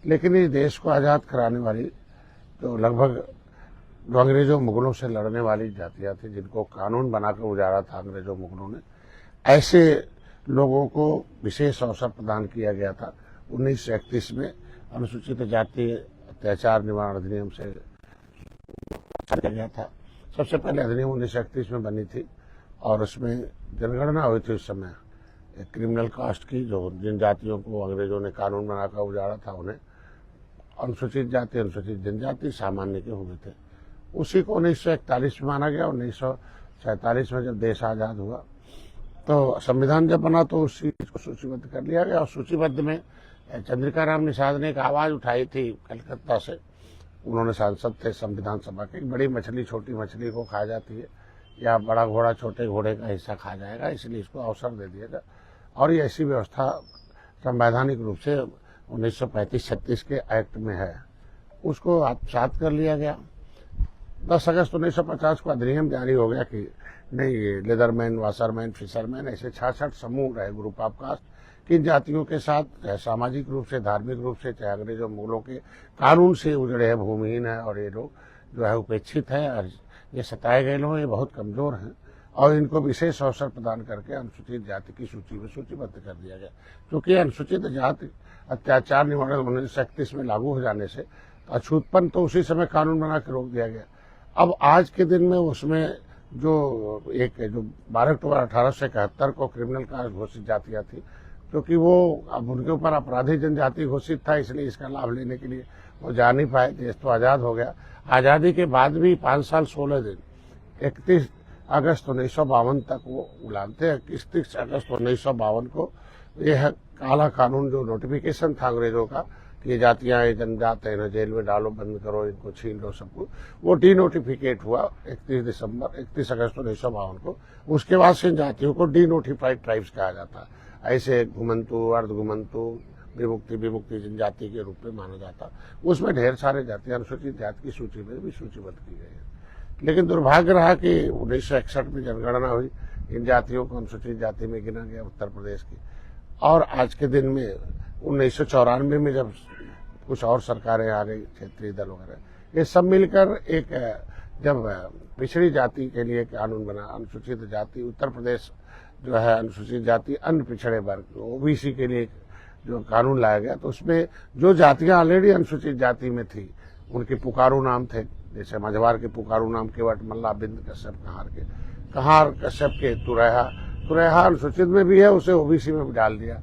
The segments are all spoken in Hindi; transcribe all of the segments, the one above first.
लेकिन इस देश को आज़ाद कराने वाली तो लगभग जो अंग्रेजों मुगलों से लड़ने वाली जातियां थी, जिनको कानून बनाकर उजाड़ा था अंग्रेजों मुगलों ने, ऐसे लोगों को विशेष अवसर प्रदान किया गया था 1931 में अनुसूचित जाति अत्याचार निवारण अधिनियम से किया गया था। सबसे पहले अधिनियम 1931 में बनी थी और उसमें जनगणना हुई थी उस समय क्रिमिनल कास्ट की, जो जिन जातियों को अंग्रेजों ने कानून बनाकर उजाड़ा था उन्हें अनुसूचित जाति, अनुसूचित जनजाति, सामान्य के हुए थे। उसी को 1941 में माना गया। 1947 में जब देश आज़ाद हुआ तो संविधान जब बना तो उसी को सूचीबद्ध कर लिया गया। और सूचीबद्ध में चंद्रिका राम निषाद ने एक आवाज़ उठाई थी कलकत्ता से, उन्होंने सांसद थे संविधान सभा के, बड़ी मछली छोटी मछली को खा जाती है या बड़ा घोड़ा छोटे घोड़े का हिस्सा खा जाएगा, इसलिए इसको अवसर दे दिया जाए। और ये ऐसी व्यवस्था संवैधानिक रूप से 1935-36 के एक्ट में है, उसको आत्मसात कर लिया गया। 10 अगस्त 1950 को अधिनियम जारी हो गया कि नहीं, लेदरमैन, वाशरमैन, फिशरमैन, ऐसे 66 समूह रहे, ग्रुप ऑफ कास्ट, किन जातियों के साथ चाहे सामाजिक रूप से, धार्मिक रूप से, चाहे अंग्रेजों मुगलों के कानून से उजड़े हैं, भूमिहीन है और ये लोग जो है उपेक्षित है और ये सताए गए लोग, ये बहुत कमजोर हैं और इनको विशेष अवसर प्रदान करके अनुसूचित जाति की सूची में सूचीबद्ध कर दिया गया। क्योंकि अनुसूचित जाति अत्याचार निवारण 1931 में लागू हो जाने से अछूतपन तो उसी समय कानून बना के रोक दिया गया। अब आज के दिन में उसमें जो 12 अक्टूबर 1871 को क्रिमिनल कास्ट घोषित जातियां थी, क्योंकि वो अब उनके ऊपर अपराधी जनजाति घोषित था, इसलिए इसका लाभ लेने के लिए वो जा नहीं पाए। देश तो आज़ाद हो गया। आज़ादी के बाद भी 5 साल 16 दिन 31 अगस्त 1952 तक वो गुलाम थे। 31 अगस्त 1952 को यह काला कानून जो नोटिफिकेशन था अंग्रेजों का कि ये जातियां, ये जनजात है, इन्हें जेल में डालो, बंद करो, इनको छीन लो सब कुछ, वो डी नोटिफिकेट हुआ 31 अगस्त 1952 को। उसके बाद से इन जातियों को डी नोटिफाइड ट्राइब्स कहा जाता है। ऐसे घुमंतु, अर्ध घुमंतु, विमुक्ति जनजाति के रूप में माना जाता। उसमें ढेर सारे जातियां अनुसूचित जाति की सूची में भी सूचीबद्ध की गई है। लेकिन दुर्भाग्य रहा कि 1961 में जनगणना हुई, इन जातियों को अनुसूचित जाति में गिना गया उत्तर प्रदेश की। और आज के दिन में 1994 में जब कुछ और सरकारें आ गई, क्षेत्रीय दल वगैरह, ये सब मिलकर एक जब पिछड़ी जाति के लिए कानून बना, अनुसूचित जाति उत्तर प्रदेश जो है अनुसूचित जाति अन्य पिछड़े वर्ग ओबीसी के लिए जो कानून लाया गया, तो उसमें जो जातियां ऑलरेडी अनुसूचित जाति में थी उनके पुकारू नाम थे। जैसे मझवार के पुकारू नाम केवट मल्ला, बिंद कश्यप, कहार कश्यप के तुरैहा अनुसूचित में भी है, उसे ओबीसी में भी डाल दिया।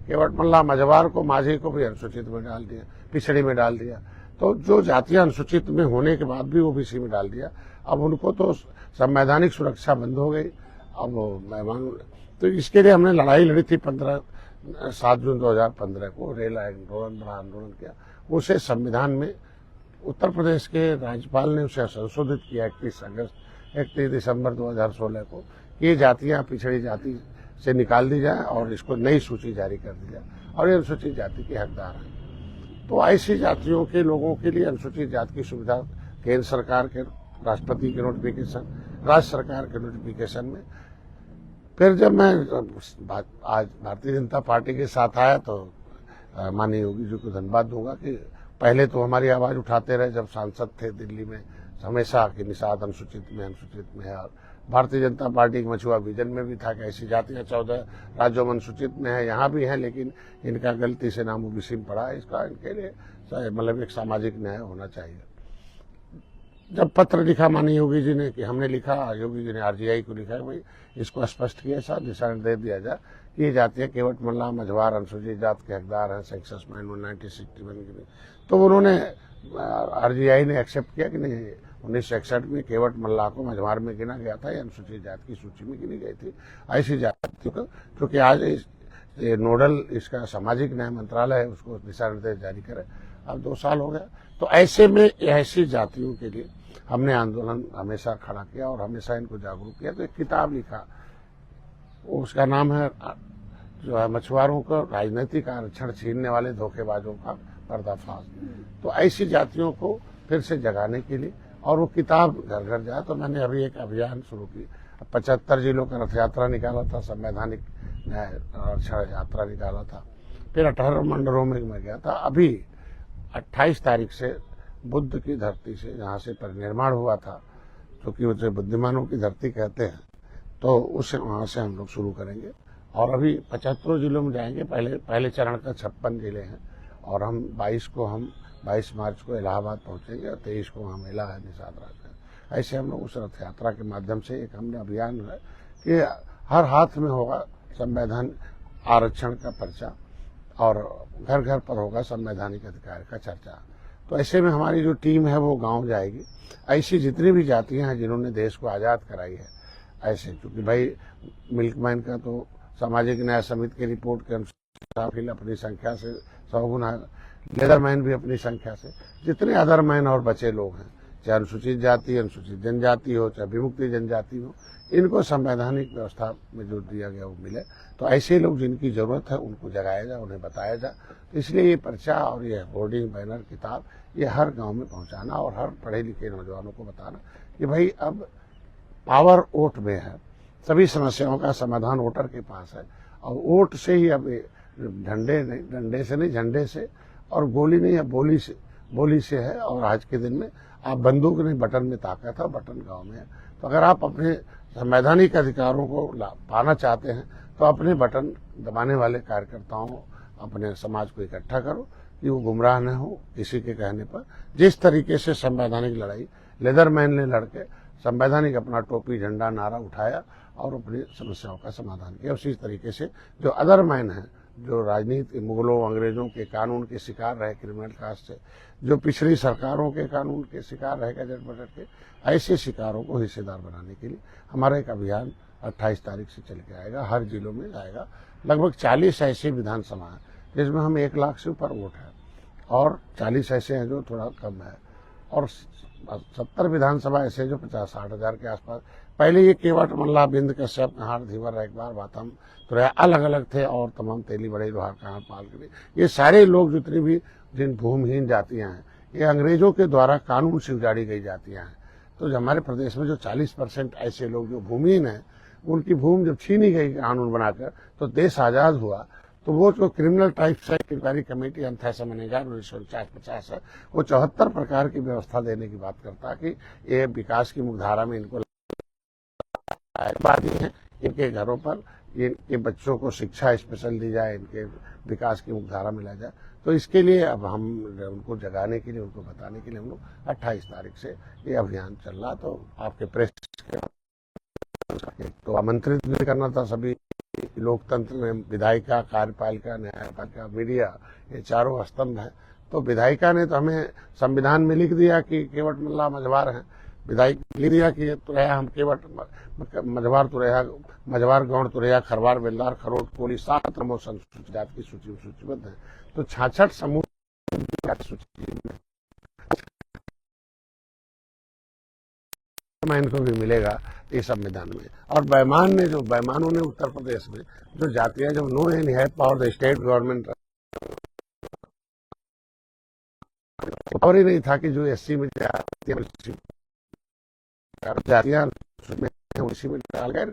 केवट मल्ला मझवार को, माझी को भी अनुसूचित में डाल दिया, पिछड़ी में डाल दिया। तो जो जातियां अनुसूचित में होने के बाद भी ओबीसी में डाल दिया, अब उनको तो संवैधानिक सुरक्षा बंद हो गई। अब मैं मानूं तो इसके लिए हमने लड़ाई लड़ी थी 7 जून 2015 को, रेल आंदोलन, बड़ा आंदोलन किया। उसे संविधान में उत्तर प्रदेश के राज्यपाल ने उसे संशोधित किया 31 दिसंबर 2016 को। ये जातियां पिछड़ी जाति से निकाल दी जाए और इसको नई सूची जारी कर दी जाए और ये अनुसूचित जाति के हकदार हैं। तो ऐसी जातियों के लोगों के लिए अनुसूचित जाति की सुविधा केंद्र सरकार के राष्ट्रपति के नोटिफिकेशन, राज्य सरकार के नोटिफिकेशन में। फिर जब मैं आज भारतीय जनता पार्टी के साथ आया तो माननीय योगी जी को धन्यवाद दूंगा कि पहले तो हमारी आवाज उठाते रहे जब सांसद थे दिल्ली में, हमेशा कि निषाद अनुसूचित में है। और भारतीय जनता पार्टी के मछुआ विजन में भी था कि ऐसी जातियां 14 राज्यों में अनुसूचित में है, यहाँ भी है, लेकिन इनका गलती से नाम ओबीसी में पड़ा है। इसका इनके लिए मतलब एक सामाजिक न्याय होना चाहिए। जब पत्र लिखा माननीय योगी जी ने, कि हमने लिखा, योगी जी ने आरजीआई को लिखा भाई इसको स्पष्ट किया, साथ दिशा निर्देश दिया जाए कि ये जातियां केवट मल्ला मझवार अनुसूचित जात के हकदार हैं सेंसस में 1961 के। तो उन्होंने आरजीआई ने एक्सेप्ट किया कि नहीं, 1961 में केवट मल्ला को मझवार में गिना गया था, ये अनुसूचित जाति की सूची में गिनी गई थी। ऐसी जातियों को, क्योंकि आज ये नोडल इसका सामाजिक न्याय मंत्रालय है, उसको दिशा निर्देश जारी करे। अब 2 साल हो गया। तो ऐसे में ऐसी जातियों के लिए हमने आंदोलन हमेशा खड़ा किया और हमेशा इनको जागरूक किया। तो एक किताब लिखा, उसका नाम है जो है मछुआरों को राजनीतिक आरक्षण छीनने वाले धोखेबाजों का पर्दाफाश। तो ऐसी जातियों को फिर से जगाने के लिए, और वो किताब घर घर जाए, तो मैंने अभी एक अभियान शुरू की। 75 जिलों का रथ यात्रा निकाला था, संवैधानिक न्याय आरक्षण यात्रा निकाला था। फिर 18 मंडलों में मैं गया था। अभी 28 तारीख से बुद्ध की धरती से जहाँ से परिनिर्माण हुआ था, क्योंकि उसे बुद्धिमानों की धरती कहते हैं, तो उस वहाँ से हम लोग शुरू करेंगे। और अभी 75 जिलों में जाएंगे। पहले चरण का 56 जिले हैं, और हम 22 मार्च को इलाहाबाद पहुंचेंगे और 23 को वहाँ मेला है निषाद राज का। ऐसे हम लोग उस रथ यात्रा के माध्यम से एक हमने अभियान है कि हर हाथ में होगा संवैधान आरक्षण का पर्चा, और घर घर पर होगा संवैधानिक अधिकार का चर्चा। तो ऐसे में हमारी जो टीम है वो गांव जाएगी। ऐसी जितनी भी जातियां हैं जिन्होंने देश को आज़ाद कराई है, ऐसे, क्योंकि भाई मिल्कमैन का तो सामाजिक न्याय समिति की रिपोर्ट के अनुसार अपनी संख्या से 100 गुना, लेदरमैन भी अपनी संख्या से, जितने अदरमैन और बचे लोग हैं, चाहे अनुसूचित जाति, अनुसूचित जनजाति हो, चाहे विमुक्ति जनजाति हो, इनको संवैधानिक व्यवस्था में जो दिया गया वो मिले। तो ऐसे लोग जिनकी जरूरत है उनको जगाया जाए, उन्हें बताया जाए। तो इसलिए ये पर्चा और ये होर्डिंग, बैनर, किताब, ये हर गांव में पहुंचाना और हर पढ़े लिखे नौजवानों को बताना कि भाई अब पावर वोट में है, सभी समस्याओं का समाधान वोटर के पास है, और वोट से ही अब डंडे से नहीं, झंडे से, और गोली नहीं, अब बोली से है। और आज के दिन में आप बंदूक नहीं, बटन में ताकत है, बटन गांव में है। तो अगर आप अपने संवैधानिक अधिकारों को पाना चाहते हैं तो अपने बटन दबाने वाले कार्यकर्ताओं, अपने समाज को इकट्ठा करो कि वो गुमराह न हो किसी के कहने पर। जिस तरीके से संवैधानिक लड़ाई लेदरमैन ने लड़के संवैधानिक अपना टोपी, झंडा, नारा उठाया और अपनी समस्याओं का समाधान किया, उसी तरीके से जो अदरमैन है, जो राजनीति, मुगलों, अंग्रेजों के कानून के शिकार रहे, क्रिमिनल कास्ट से, जो पिछली सरकारों के कानून के शिकार रहे गजट बजट के, ऐसे शिकारों को हिस्सेदार बनाने के लिए हमारा एक अभियान 28 तारीख से चल के आएगा, हर जिलों में जाएगा। लगभग 40 ऐसे विधानसभा हैं जिसमें हम 1 लाख से ऊपर वोट है, और 40 ऐसे हैं जो थोड़ा कम है, और 70 विधानसभा ऐसे जो 50-60 हजार के आसपास। पहले ये केवट, मल्ला, बिंद, कश्यप, कहार, धीवर, एक बार बातम, तो अलग अलग थे, और तमाम तेली, बड़े, लोहार, कहार, पाल के, ये सारे लोग जितनी भी जिन भूमिहीन जातियां हैं, ये अंग्रेजों के द्वारा कानून से उजाड़ी गई जातियां हैं। तो हमारे प्रदेश में जो 40% ऐसे लोग जो भूमिहीन हैं, उनकी भूमि जब छीनी गई कानून बनाकर, तो देश आजाद हुआ। तो वो जो क्रिमिनल टाइप्स है, इंक्वायरी कमेटी अंथैसा मैनेजर 1949 है, वो 74 प्रकार की व्यवस्था देने की बात करता है कि ये विकास की मुख्यधारा में इनको है, इनके घरों पर इनके बच्चों को शिक्षा स्पेशल दी जाए, इनके विकास की मुख्यधारा में लाया जाए। तो इसके लिए अब हम उनको जगाने के लिए, उनको बताने के लिए हम लोग 28 तारीख से ये अभियान चल रहा। तो आपके प्रेस तो आमंत्रित भी करना था सभी लोकतंत्र में, विधायिका, कार्यपालिका, न्यायपालिका, मीडिया, ये चारों स्तंभ हैं। तो विधायिका ने तो हमें संविधान में लिख दिया कि केवट, मल्ला, मझवार हैं। विधायक लिख दिया कि तुरैया हम केवट, मझवार, तुरैया, मझवार, गौड़, तुरैया, खरवार, बेलदार, खरोट, कोली 7 नमो संसूचित जाति की सूची में सूचीबद्ध है। तो 66 समूह सूची में इनको भी मिलेगा इस संविधान में। और बैमानों ने उत्तर प्रदेश में जो जातियां, जो no any have power the state government, और ही नहीं था कि जो SC में जातियां उसी में डालकर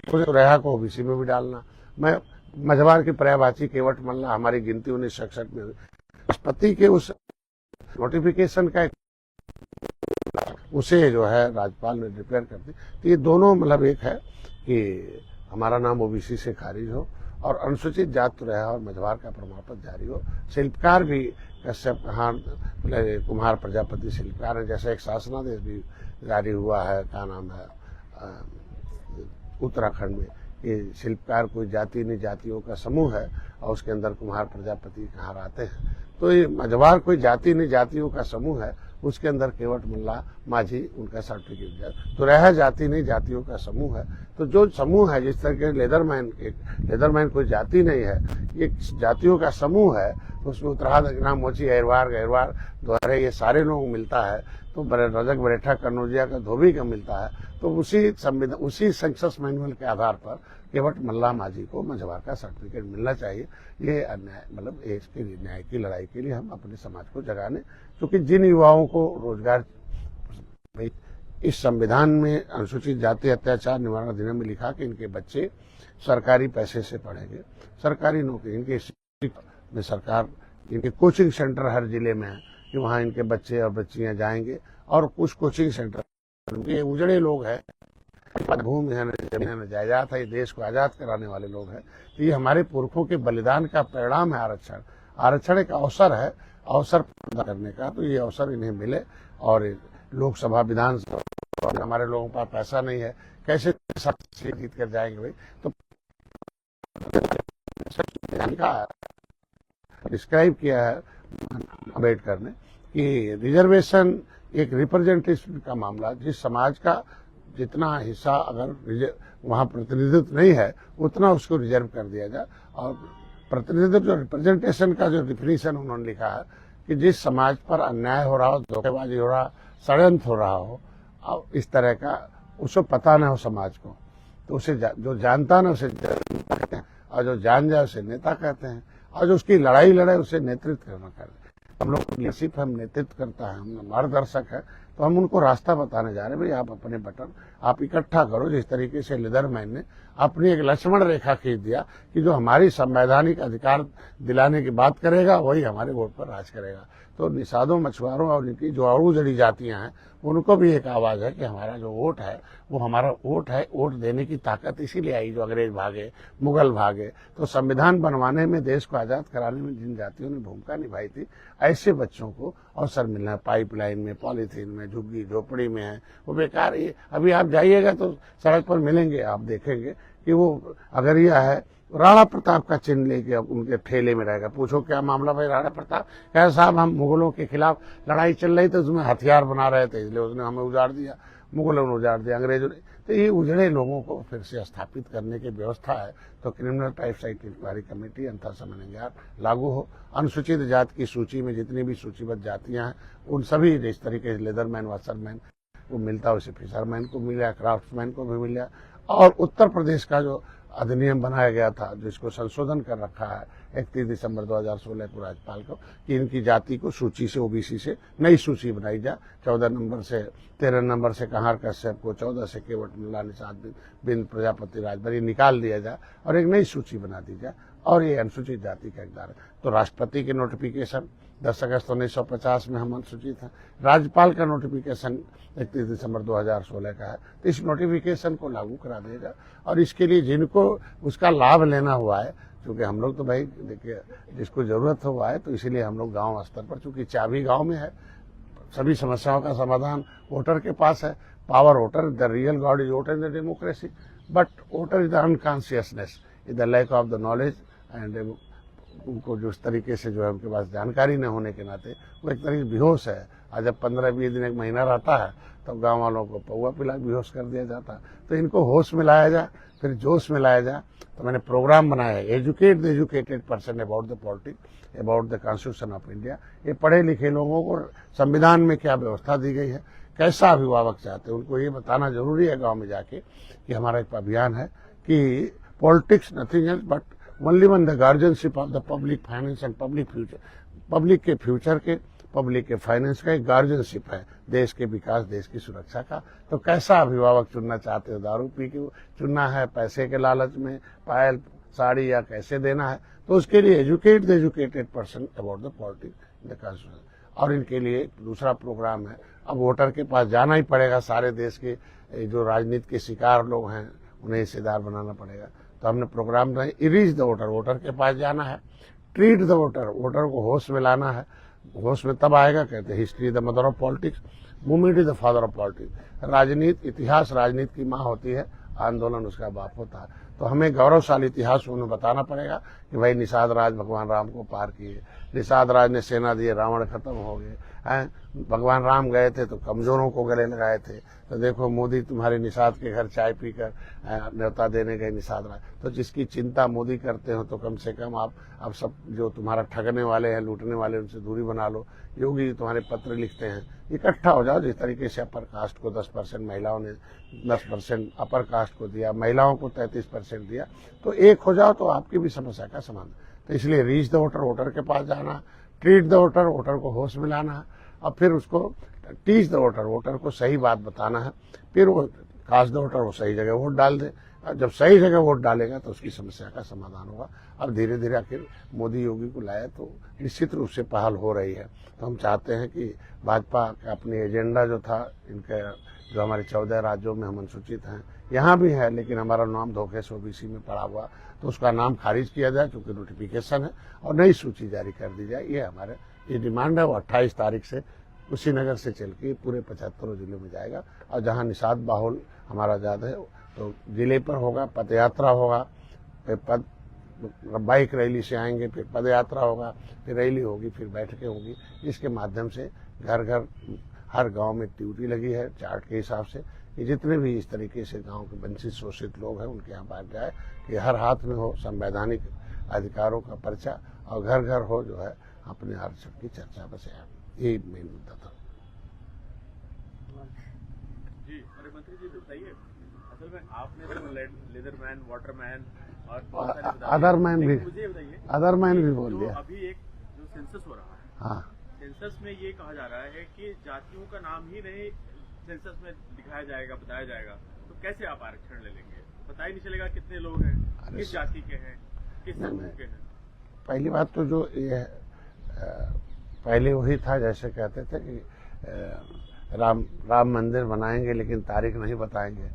तुरैया को OBC में भी डालना। मैं मझवार की पर्यायवाची केवट, मल्ला, हमारी गिनती 1967 में राष्ट्रपति के उस नोटिफिकेशन का उसे जो है राज्यपाल ने डिक्लेयर कर दी। तो ये दोनों मतलब एक है कि हमारा नाम OBC से खारिज हो, और अनुसूचित जाति, तुरैया और मझवार का प्रमाण पत्र जारी हो। शिल्पकार भी कश्यप, कहार, कुम्हार, प्रजापति शिल्पकार है। जैसे एक शासनादेश भी जारी हुआ है, क्या नाम है, उत्तराखंड में, कि शिल्पकार कोई जाति नहीं, जातियों का समूह है, और उसके अंदर कुम्हार, प्रजापति, कहार आते हैं। तो ये मझवार कोई जाति नहीं, जातियों का समूह है, उसके अंदर केवट, मल्ला, माझी, उनका सर्टिफिकेट जाए। तो रह जाति नहीं, जातियों का समूह है। तो जो समूह है, जिस तरह के लेदरमैन कोई जाति नहीं है, ये जातियों का समूह है। तो उसमें उत्तराध, अग्नाम, मोची, अहिरवार, गहिरवार, द्वारे, ये सारे लोग मिलता है। तो रजक, बरेठा, कन्नौजिया का धोबी का मिलता है। तो उसी सेंसस मैनुअल के आधार पर केवट, मल्ला, माझी को मझवार का सर्टिफिकेट मिलना चाहिए। ये अन्याय, मतलब इसके न्याय की लड़ाई के लिए हम अपने समाज को जगाने, क्योंकि जिन युवाओं को रोजगार, इस संविधान में अनुसूचित जाति अत्याचार निवारण अधिनियम में लिखा कि इनके बच्चे सरकारी पैसे से पढ़ेंगे, सरकारी नौकरी, इनके में सरकार इनके कोचिंग सेंटर हर जिले में है कि वहाँ इनके बच्चे और बच्चियां जाएंगे। और कुछ कोचिंग सेंटर ये उजड़े लोग हैं, भूमि है न जमीन है न जायदाद है, ये देश को आजाद कराने वाले लोग हैं। तो ये हमारे पुरखों के बलिदान का परिणाम है आरक्षण। आरक्षण एक अवसर है, अवसर पैदा करने का। तो ये अवसर इन्हें मिले। और लोकसभा विधानसभा हमारे लोगों के पास पैसा नहीं है, कैसे सीट जीत कर जाएंगे भाई। तो डिस्क्राइब किया है अम्बेडकर ने कि रिजर्वेशन एक रिप्रेजेंटेशन का मामला, जिस समाज का जितना हिस्सा अगर वहाँ प्रतिनिधित्व नहीं है उतना उसको रिजर्व कर दिया जाए। और प्रतिनिधित्व जो रिप्रेजेंटेशन का जो डिफिनीशन उन्होंने लिखा है कि जिस समाज पर अन्याय हो रहा हो, धोखेबाजी हो रहा, षड्यंत्र हो रहा हो, और इस तरह का उसको पता न हो समाज को, तो उसे जो जानता ना उसे जनता कहते हैं, और जो जान जाए उसे नेता कहते हैं, और जो उसकी लड़ाई लड़े उसे नेतृत्व करना कहते हैं। हम लोग लीडरशिप, हम नेतृत्व करता है, हम मार्गदर्शक है। तो हम उनको रास्ता बताने जा रहे हैं, भाई आप अपने बटन आप इकट्ठा करो। जिस तरीके से लीडरमैन ने अपनी एक लक्ष्मण रेखा खींच दिया कि जो हमारी संवैधानिक अधिकार दिलाने की बात करेगा वही हमारे वोट पर राज करेगा। तो निषादों, मछुआरों और इनकी जो और उजड़ी जातियां हैं उनको भी एक आवाज है कि हमारा जो वोट है वो हमारा वोट है। वोट देने की ताकत इसीलिए आई जो अंग्रेज भागे, मुगल भागे। तो संविधान बनवाने में, देश को आजाद कराने में जिन जातियों ने भूमिका निभाई थी, ऐसे बच्चों को अवसर मिलना है। पाइपलाइन में, पॉलीथीन में, झुग्गी झोपड़ी में है, वो बेकार है। अभी आप जाइएगा तो सड़क पर मिलेंगे, आप देखेंगे कि वो अगर यह है राणा प्रताप का चिन्ह लेके उनके ठेले में रहेगा। पूछो क्या मामला भाई राणा प्रताप? कह साहब हम मुगलों के खिलाफ लड़ाई चल रही थी, उसमें हथियार बना रहे थे, इसलिए उसने हमें उजाड़ दिया, मुगलों ने उजाड़ दिया, अंग्रेजों ने। तो ये उजड़े लोगों को फिर से स्थापित करने की व्यवस्था है। तो criminal types act inquiry committee अंतर समन्वय लागू हो। अनुसूचित जाति की सूची में जितनी भी सूचीबद्ध जातियां हैं उन सभी, इस तरीके से लेदरमैन, वाशरमैन को मिलता है, उसे फिशरमैन को मिला, क्राफ्ट्समैन को भी मिला। और उत्तर प्रदेश का जो अधिनियम बनाया गया था, जिसको संशोधन कर रखा है 31 दिसंबर 2016 को राज्यपाल को, कि इनकी जाति को सूची से, ओबीसी से नई सूची बनाई जाए। 14 नंबर से 13 नंबर से कहार कश्यप को, 14 से केवट मुल्ला, निषाद बिंद प्रजापति राजभर निकाल दिया जाए और एक नई सूची बना दी जाए। और ये अनुसूचित जाति का हकदार है। तो राष्ट्रपति के नोटिफिकेशन 10 अगस्त 1950 में हम अनुसूचित हैं। राज्यपाल का नोटिफिकेशन 31 दिसंबर 2016 का है। तो इस नोटिफिकेशन को लागू करा देगा। और इसके लिए जिनको उसका लाभ लेना हुआ है, क्योंकि हम लोग तो भाई देखिए जिसको जरूरत हुआ है, तो इसीलिए हम लोग गांव स्तर पर, चूंकि चाबी गांव में है, सभी समस्याओं का समाधान वोटर के पास है। Power voter, the real god is voter in the democracy, but voter is the unconsciousness, is the lack of the knowledge and उनको जो इस तरीके से जो है उनके पास जानकारी न होने के नाते वो एक तरीके बेहोश है। आज जब 15-20 दिन, एक महीना रहता है, तब गांव वालों को पौवा पिला बेहोश कर दिया जाता है। तो इनको होश में लाया जाए, फिर जोश में लाया जाए। तो मैंने प्रोग्राम बनाया है, educate the educated person about the politics, about the constitution of India. ये पढ़े लिखे लोगों को संविधान में क्या व्यवस्था दी गई है, कैसा अभिभावक चाहते हैं, उनको ये बताना जरूरी है गाँव में जाके कि हमारा एक अभियान है कि politics nothing else but only one the guardianship of the public finance and public future. Public के फ्यूचर के, पब्लिक के फाइनेंस का एक गार्जियनशिप है, देश के विकास, देश की सुरक्षा का। तो कैसा अभिभावक चुनना चाहते हो? दारू पी के चुनना है, पैसे के लालच में पायल साड़ी, या कैसे देना है? तो उसके लिए educate the educated person about the politics in the constitution. और इनके लिए दूसरा प्रोग्राम है, अब वोटर के पास जाना ही पड़ेगा। सारे देश के जो राजनीति के शिकार लोग हैं उन्हें हिस्सेदार बनाना पड़ेगा। तो हमने प्रोग्राम बनाया, रीच द वोटर, वोटर के पास जाना है। ट्रीट द वोटर, वोटर को होश में लाना है। होश में तब आएगा, कहते हैं history the mother of politics, movement is the father of politics. राजनीति, इतिहास राजनीति की माँ होती है, आंदोलन उसका बाप होता है। तो हमें गौरवशाली इतिहास उन्हें बताना पड़ेगा कि भाई निषाद राज भगवान राम को पार किए, निषाद राज ने सेना दिए, रावण खत्म हो गए हैं, भगवान राम गए थे तो कमजोरों को गले लगाए थे। तो देखो मोदी तुम्हारे निषाद के घर चाय पीकर न्योता देने गए निषाद राज। तो जिसकी चिंता मोदी करते हो तो कम से कम आप अब सब जो तुम्हारा ठगने वाले हैं, लूटने वाले, उनसे दूरी बना लो। योगी तुम्हारे पत्र लिखते हैं, इकट्ठा हो जाओ। जिस तरीके से अपर कास्ट को 10% महिलाओं ने 10% अपर कास्ट को दिया, महिलाओं को 33% दिया, तो एक हो जाओ तो आपकी भी समस्या का समाधान। तो इसलिए रीच द वोटर, वोटर के पास जाना, ट्रीट द वोटर, वोटर को होश में लाना है, और फिर उसको टीच द वोटर, वोटर को सही बात बताना है। फिर वो कास्ट द वोटर, वो सही जगह वोट डाल दे। जब सही जगह वोट डालेगा तो उसकी समस्या का समाधान होगा। अब धीरे धीरे आखिर मोदी योगी को लाया तो निश्चित रूप से पहल हो रही है। तो हम चाहते हैं कि भाजपा का अपने एजेंडा जो था, इनके जो हमारे 14 राज्यों में हम अनुसूचित हैं, यहाँ भी है, लेकिन हमारा नाम धोखे से ओबीसी में पड़ा हुआ, तो उसका नाम खारिज किया जाए चूंकि नोटिफिकेशन है, और नई सूची जारी कर दी जाए। ये हमारे ये डिमांड है। वो 28 तारीख से कुशीनगर से चल के पूरे 75 जिलों में जाएगा, और जहाँ निषाद बाहुल हमारा ज़्यादा है तो जिले पर होगा, पद यात्रा होगा, फिर बाइक रैली से आएंगे, फिर पद यात्रा होगा, फिर रैली होगी, फिर बैठकें होगी, जिसके माध्यम से घर घर हर गांव में ड्यूटी लगी है चार्ट के हिसाब से कि जितने भी इस तरीके से गांव के वंचित शोषित लोग हैं उनके यहाँ बात जाए कि हर हाथ में हो संवैधानिक अधिकारों का पर्चा, और घर घर हो जो है अपने आरक्षण की चर्चा। बस यही मेन मुद्दा था। जी मंत्री जी बताइए, असल में आपने तो लेदरमैन, वाटरमैन और बहुत सारे अदरमैन भी, मुझे बताइए अदरमैन भी बोल दिया। अभी एक जो सेंसस हो रहा है, हाँ, सेंसस में ये कहा जा रहा है कि जातियों का नाम ही नहीं सेंसस में दिखाया जाएगा, बताया जाएगा, तो कैसे आप आरक्षण ले लेंगे? पता ही नहीं चलेगा कितने लोग हैं, किस जाति के हैं, किस समूह के हैं। पहली बात तो जो ये पहले वही था, जैसे कहते थे कि राम मंदिर बनाएंगे लेकिन तारीख नहीं बताएंगे।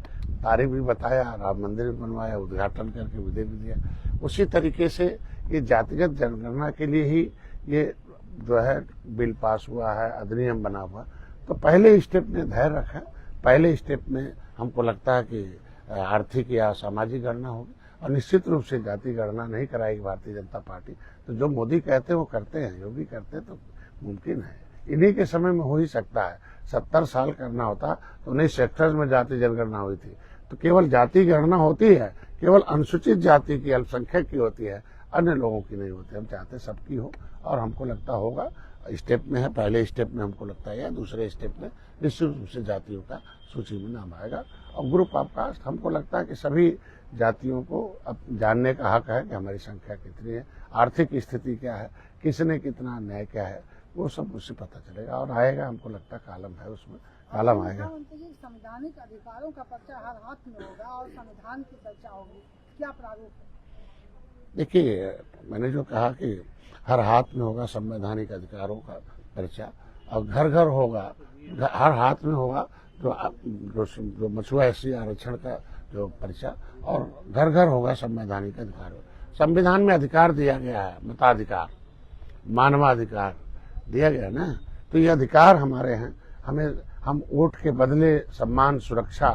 तारीख भी बताया, राम मंदिर भी बनवाया, उद्घाटन करके विदे भी दिया। उसी तरीके से ये जातिगत जनगणना के लिए ही ये जो है बिल पास हुआ है, अधिनियम बना हुआ। तो पहले स्टेप में धैर्य रखा, पहले स्टेप में हमको लगता है कि आर्थिक या सामाजिक गणना होगी, और निश्चित रूप से जाति गणना नहीं कराएगी भारतीय जनता पार्टी। तो जो मोदी कहते हैं वो करते हैं, योगी करते हैं, तो मुमकिन है। इन्हीं के समय में हो ही सकता है। 70 साल करना होता तो 1961 में जाति जनगणना हुई थी। तो केवल जाति गणना होती है, केवल अनुसूचित जाति की, अल्पसंख्यक की होती है, अन्य लोगों की नहीं होती। हम चाहते हैं सबकी हो, और हमको लगता होगा स्टेप में है। पहले स्टेप में हमको लगता है, या दूसरे स्टेप में निश्चित रूप से जातियों का सूची में नाम आएगा। और ग्रुप ऑफ कास्ट, हमको लगता है कि सभी जातियों को अब जानने का हक है कि हमारी संख्या कितनी है, आर्थिक स्थिति क्या है, किसने कितना अन्याय क्या है, वो सब उससे पता चलेगा और आएगा। हमको लगता है कालम है, उसमें कालम आएगा। संवैधानिक अधिकारों का पर्चा हर हाथ में होगा और संविधान की चर्चा होगी, क्या प्रारूप है? देखिए, मैंने जो कहा कि हर हाथ में होगा संवैधानिक अधिकारों का पर्चा, और घर घर होगा, हर हाथ में होगा जो मछुआ एससी आरक्षण का जो पर्चा, और घर घर होगा संवैधानिक अधिकार। संविधान में अधिकार दिया गया है, मताधिकार, मानवाधिकार दिया गया ना, तो ये अधिकार हमारे हैं। हम वोट के बदले सम्मान, सुरक्षा,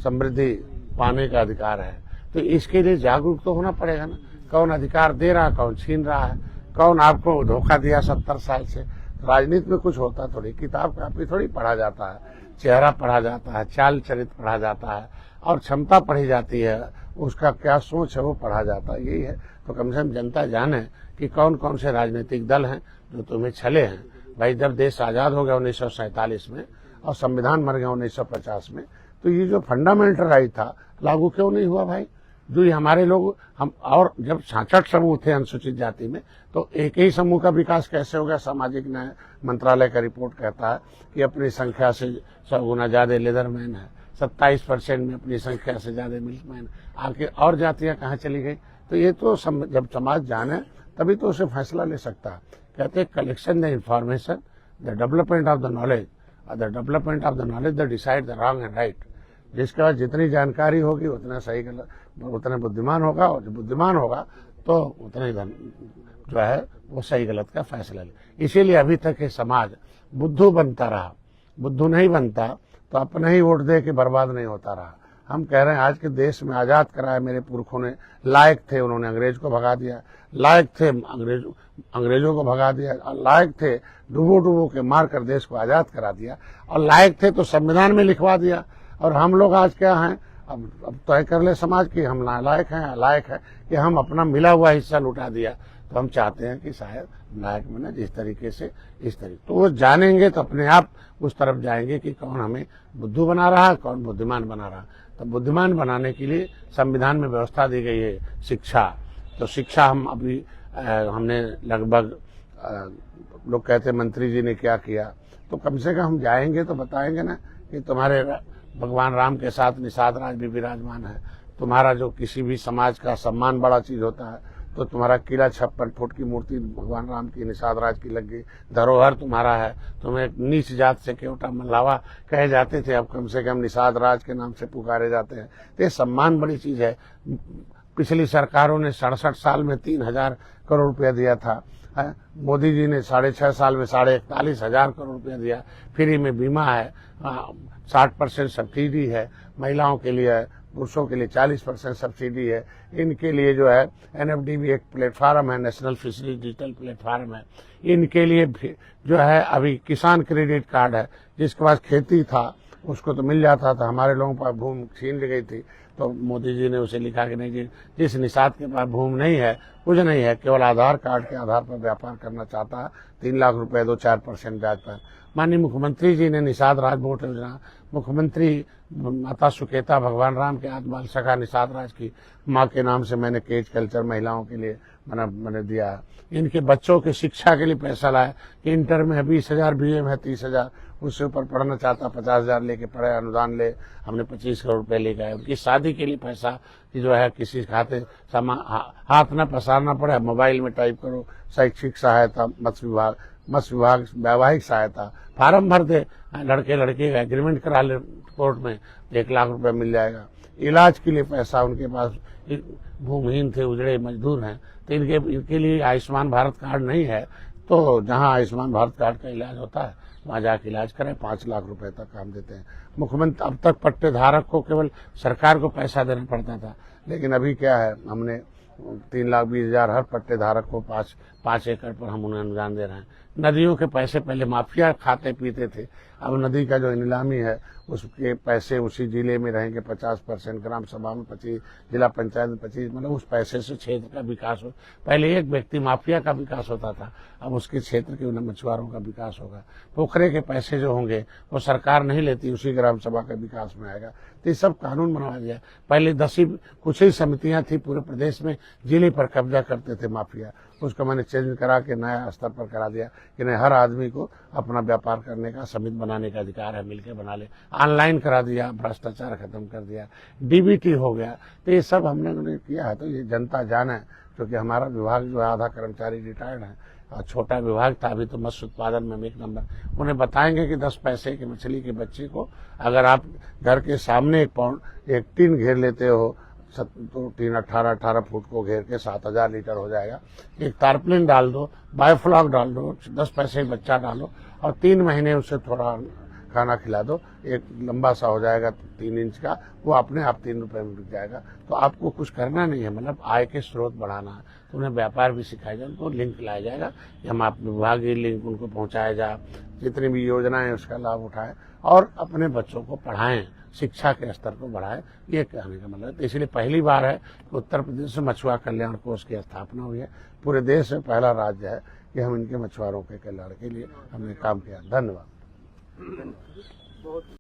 समृद्धि पाने का अधिकार है। तो इसके लिए जागरूक तो होना पड़ेगा ना, कौन अधिकार दे रहा है, कौन छीन रहा है, कौन आपको धोखा दिया 70 साल से। राजनीति में कुछ होता थोड़ी, किताब कापी थोड़ी पढ़ा जाता है, चेहरा पढ़ा जाता है, चाल चरित्र पढ़ा जाता है, और क्षमता पढ़ी जाती है, उसका क्या सोच है वो पढ़ा जाता है। यही है। तो कम से कम जनता जाने कि कौन कौन से राजनीतिक दल हैं जो तुम्हें छले हैं। भाई, जब देश आजाद हो गया 1947 में और संविधान मर गया 1950 में, तो ये जो फंडामेंटल राइट था लागू क्यों नहीं हुआ भाई? जो ये हमारे लोग, हम, और जब 66 समूह थे अनुसूचित जाति में, तो एक ही समूह का विकास कैसे हो गया? सामाजिक न्याय मंत्रालय का रिपोर्ट कहता है कि अपनी संख्या से 100 गुना ज्यादा लेदरमैन है, 27% में अपनी संख्या से ज्यादा मिल्कमैन। आखिर और जातियां कहाँ चली गई? तो ये तो जब समाज जाने तभी तो उसे फैसला ले सकता है। कहते हैं collection the information, the development of the knowledge, the development of the knowledge the decide the wrong and right. जिसके बाद जितनी जानकारी होगी उतना सही गलत, उतना बुद्धिमान होगा, और जो बुद्धिमान होगा तो उतना ही जो है वो सही गलत का फैसला ले। इसीलिए अभी तक ये समाज बुद्धू बनता रहा। बुद्धू नहीं बनता तो अपने ही वोट दे के बर्बाद नहीं होता रहा। हम कह रहे हैं आज के देश में आजाद कराया मेरे पुरखों ने, लायक थे, उन्होंने अंग्रेज को भगा दिया, लायक थे अंग्रेजों को भगा दिया, लायक थे डुबो के मार कर देश को आजाद करा दिया, और लायक थे तो संविधान में लिखवा दिया। और हम लोग आज क्या हैं? अब तय कर ले समाज की हम नालायक हैं, अलायक है कि हम अपना मिला हुआ हिस्सा लुटा दिया। तो हम चाहते हैं कि शायद नायक में जिस तरीके से इस तरीके, तो वो जानेंगे तो अपने आप उस तरफ जाएंगे कि कौन हमें बुद्धू बना रहा है, कौन बुद्धिमान बना रहा है। तो बुद्धिमान बनाने के लिए संविधान में व्यवस्था दी गई है शिक्षा। तो शिक्षा हम अभी हमने लगभग लोग कहते मंत्री जी ने क्या किया, तो कम से कम हम जाएंगे तो बताएंगे ना कि तुम्हारे भगवान राम के साथ निषाद राज भी विराजमान है, तुम्हारा जो किसी भी समाज का सम्मान बड़ा चीज होता है, तो तुम्हारा किला 56 फुट की मूर्ति भगवान राम की निषाद राज की लग गई, धरोहर तुम्हारा है, तुम्हें नीच जात से केवटा मल्लावा कहे जाते थे, अब कम से कम निषाद राज के नाम से पुकारे जाते हैं। तो ये सम्मान बड़ी चीज है। पिछली सरकारों ने 67 साल में 3,000 करोड़ रुपया दिया था। मोदी जी ने 6.5 साल में 41,500 करोड़ रुपया दिया। फ्री में बीमा है, 60% सब्सिडी है, महिलाओं के लिए, पुरुषों के लिए 40% सब्सिडी है। इनके लिए जो है NFD भी एक प्लेटफार्म है, नेशनल फिशरी डिजिटल प्लेटफार्म है। इनके लिए भी जो है अभी किसान क्रेडिट कार्ड है, जिसके पास खेती था उसको तो मिल जाता था, हमारे लोगों पर भूमि छीन ली गई थी, तो मोदी जी ने उसे लिखा कि नहीं जी, जिस निषाद के पास भूमि नहीं है, कुछ नहीं है, केवल आधार कार्ड के आधार पर व्यापार करना चाहता है, 3 लाख रुपए दो 4% ब्याज पर। माननीय मुख्यमंत्री जी ने निषाद राज बोट योजना, मुख्यमंत्री माता सुकेता भगवान राम के आत्मा सखा निषाद राज की माँ के नाम से मैंने केज कल्चर महिलाओं के लिए मैंने दिया। इनके बच्चों की शिक्षा के लिए पैसा लाया कि इंटर में है 20,000, BA में है 30,000, उससे ऊपर पढ़ना चाहता 50,000 लेके पढ़े, अनुदान ले, हमने 25 करोड़ रुपए ले गए। उनकी शादी के लिए पैसा जो है किसी खाते हाथ न पसारना पड़े, मोबाइल में टाइप करो, शैक्षिक सहायता, मत्स्य विभाग वैवाहिक सहायता, फार्म भर दे, लड़के लड़के का एग्रीमेंट करा ले कोर्ट में, 1 लाख रुपए मिल जाएगा। इलाज के लिए पैसा, उनके पास भूमिहीन थे, उजड़े मजदूर हैं, तो इनके लिए आयुष्मान भारत कार्ड नहीं है, तो जहां आयुष्मान भारत कार्ड का इलाज होता है वहां जाके इलाज करें, 5 लाख रुपए तक हम देते हैं। मुख्यमंत्री अब तक पट्टे धारक को केवल सरकार को पैसा देना पड़ता था, लेकिन अभी क्या है, हमने 3,20,000 हर पट्टे धारक को 5 एकड़ पर हम उन्हें अनुदान दे रहे हैं। नदियों के पैसे पहले माफिया खाते पीते थे, अब नदी का जो नीलामी है उसके पैसे उसी जिले में रहेंगे, 50%, ग्राम सभा में 25, जिला पंचायत में 25, मतलब उस पैसे से क्षेत्र का विकास हो। पहले एक व्यक्ति माफिया का विकास होता था, अब उसके क्षेत्र के मछुआरों का विकास होगा। पोखरे के पैसे जो होंगे वो सरकार नहीं लेती, उसी ग्राम सभा के विकास में आएगा। तो ये सब कानून बना दिया। पहले कुछ ही समितियां थी पूरे प्रदेश में, जिले पर कब्जा करते थे माफिया, उसको मैंने चेंज करा के नया स्तर पर करा दिया कि नहीं, हर आदमी को अपना व्यापार करने का, समिति बनाने का अधिकार है, मिलकर बना ले। ऑनलाइन करा दिया, भ्रष्टाचार खत्म कर दिया, DBT हो गया। तो ये सब हमने किया है। तो ये जनता जाने, क्योंकि हमारा विभाग जो है आधा कर्मचारी रिटायर्ड है और छोटा विभाग था, अभी तो मत्स्य उत्पादन में 1 नंबर। उन्हें बताएंगे कि 10 पैसे की मछली के बच्चे को अगर आप घर के सामने एक टीन घेर लेते हो, तो टीन 18 फुट को घेर के 7,000 लीटर हो जाएगा। एक तारप्लिन डाल दो, बायोफ्लॉक डाल दो, 10 पैसे बच्चा डालो और 3 महीने उसे थोड़ा खाना खिला दो, एक लंबा सा हो जाएगा 3 इंच का, वो अपने आप 3 रुपए में बिक जाएगा। तो आपको कुछ करना नहीं है, मतलब आय के स्रोत बढ़ाना है, तो उन्हें व्यापार भी सिखाया जाए, उनको लिंक लाया जाएगा कि हम आप विभागीय लिंक उनको पहुंचाया जाए, जितनी भी योजनाएं उसका लाभ उठाएं और अपने बच्चों को पढ़ाएं, शिक्षा के स्तर को बढ़ाएं। ये कहने का मतलब है। तो इसलिए पहली बार है कि उत्तर प्रदेश में मछुआ कल्याण कोष की स्थापना हुई है। पूरे देश में पहला राज्य है कि हम इनके मछुआरों के कल्याण के लिए हमने काम किया। धन्यवाद।